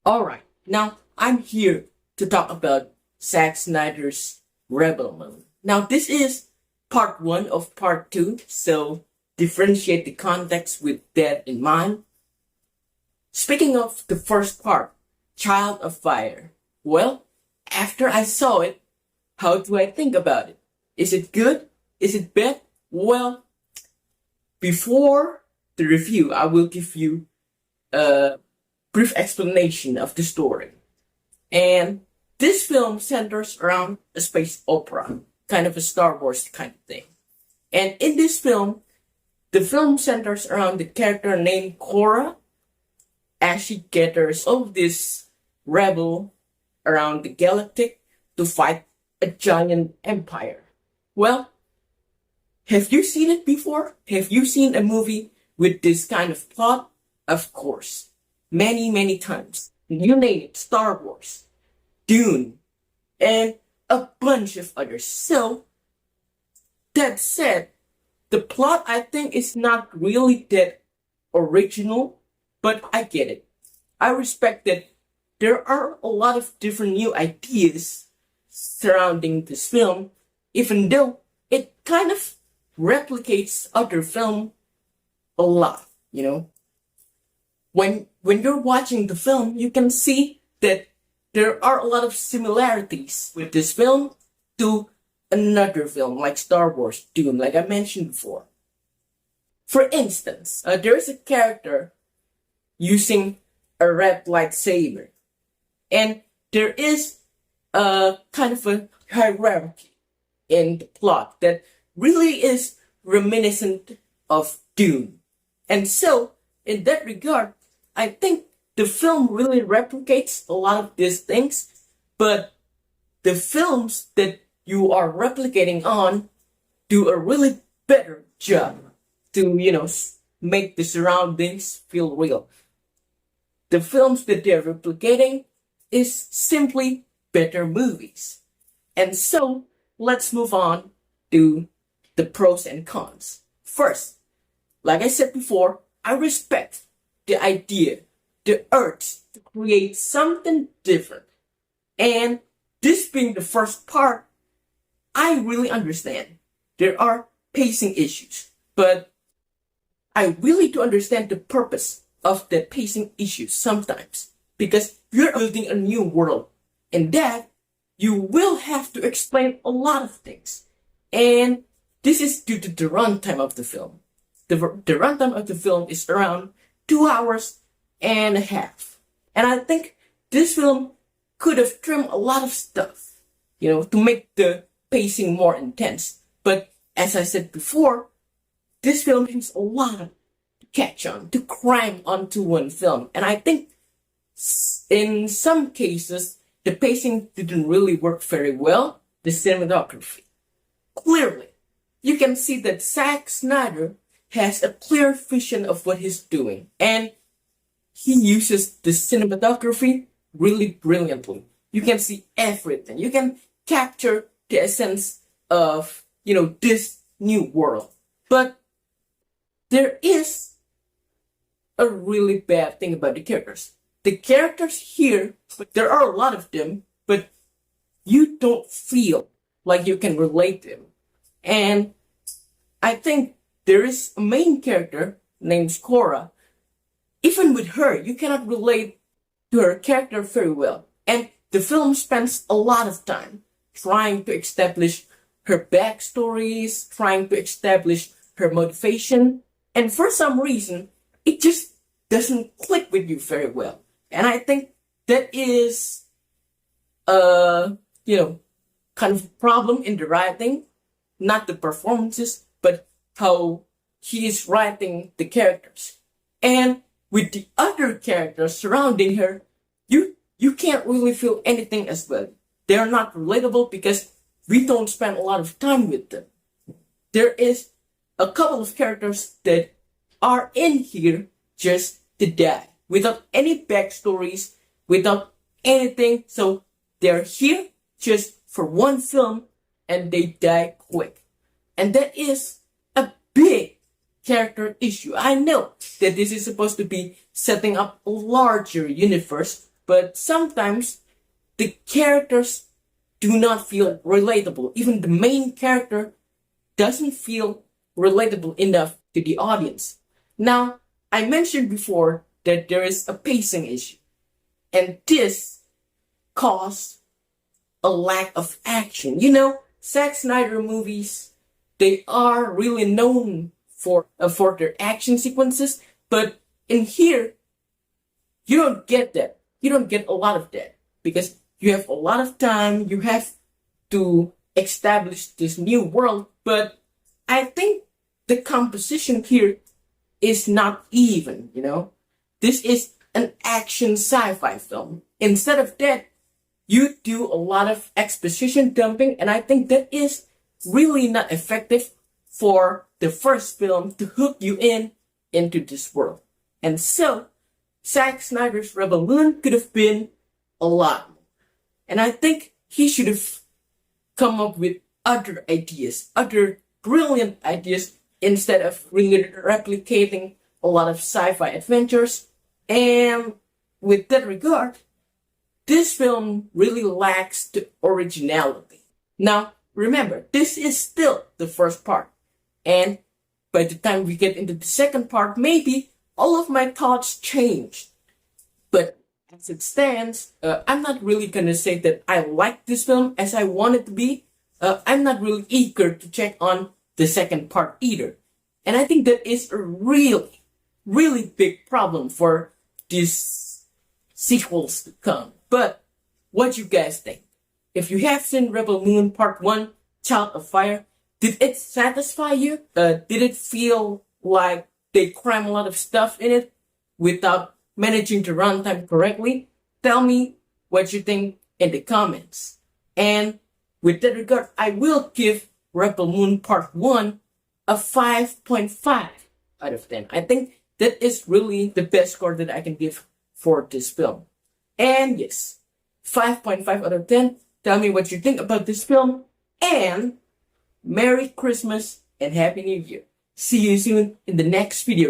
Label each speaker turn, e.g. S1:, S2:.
S1: Alright, now I'm here to talk about Zack Snyder's Rebel Moon. Now this is part 1 of part 2, so differentiate the context with that in mind. Speaking of the first part, Child of Fire. Well, after I saw it, how do I think about it? Is it good? Is it bad? Well, before the review, I will give you a brief explanation of the story. And this film centers around a space opera, kind of a Star Wars kind of thing. And in this film, the film centers around the character named Korra as she gathers all this rebel around the galactic to fight a giant empire. Well, have you seen it before? Have you seen a movie with this kind of plot? Of course. Many times. You name it, Star Wars, Dune, and a bunch of others. So, that said, the plot I think is not really that original, but I get it. I respect that there are a lot of different new ideas surrounding this film, even though it kind of replicates other film a lot, you know. When you're watching the film, you can see that there are a lot of similarities with this film to another film like Star Wars, Dune, like I mentioned before. For instance, there is a character using a red lightsaber, and there is a kind of a hierarchy in the plot that really is reminiscent of Dune. And so, in that regard, I think the film really replicates a lot of these things, but the films that you are replicating on do a really better job to, make the surroundings feel real. The films that they're replicating is simply better movies. And so, let's move on to the pros and cons. First, like I said before, I respect the idea, the urge to create something different. And this being the first part, I really understand. There are pacing issues, but I really do understand the purpose of the pacing issues sometimes. Because you're building a new world, and that you will have to explain a lot of things. And this is due to the runtime of the film. The runtime of the film is around 2 hours and a half. And I think this film could have trimmed a lot of stuff, to make the pacing more intense. But as I said before, this film has a lot to catch on, to cram onto one film. And I think in some cases, the pacing didn't really work very well. The cinematography. Clearly, you can see that Zack Snyder has a clear vision of what he's doing. And he uses the cinematography really brilliantly. You can see everything. You can capture the essence of, this new world. But there is a really bad thing about the characters. The characters here, but there are a lot of them, but you don't feel like you can relate to them. And I think there is a main character named Korra. Even with her, you cannot relate to her character very well. And the film spends a lot of time trying to establish her backstories, trying to establish her motivation. And for some reason, it just doesn't click with you very well. And I think that is, kind of a problem in the writing. Not the performances, but how he is writing the characters. And with the other characters surrounding her, you can't really feel anything as well. They're not relatable because we don't spend a lot of time with them. There is a couple of characters that are in here just to die, without any backstories, without anything. So they're here just for one film and they die quick. And that is a big character issue. I know that this is supposed to be setting up a larger universe, but sometimes the characters do not feel relatable. Even the main character doesn't feel relatable enough to the audience. Now, I mentioned before that there is a pacing issue, and this caused a lack of action. You know, Zack Snyder movies, they are really known for their action sequences, but in here, you don't get that. You don't get a lot of that because you have a lot of time. You have to establish this new world, but I think the composition here is not even, you know. This is an action sci-fi film. Instead of that, you do a lot of exposition dumping, and I think that is really not effective for the first film to hook you into this world. And so, Zack Snyder's Rebel Moon could have been a lot more. And I think he should have come up with other ideas, other brilliant ideas, instead of really replicating a lot of sci-fi adventures. And with that regard, this film really lacks the originality. Now, remember, this is still the first part. And by the time we get into the second part, maybe all of my thoughts changed. But as it stands, I'm not really gonna say that I like this film as I want it to be. I'm not really eager to check on the second part either. And I think that is a really, really big problem for these sequels to come. But what you guys think? If you have seen Rebel Moon Part 1, Child of Fire, did it satisfy you? Did it feel like they cram a lot of stuff in it without managing the runtime correctly? Tell me what you think in the comments. And with that regard, I will give Rebel Moon Part 1 a 5.5 out of 10. I think that is really the best score that I can give for this film. And yes, 5.5 out of 10. Tell me what you think about this film. And Merry Christmas and Happy New Year. See you soon in the next video.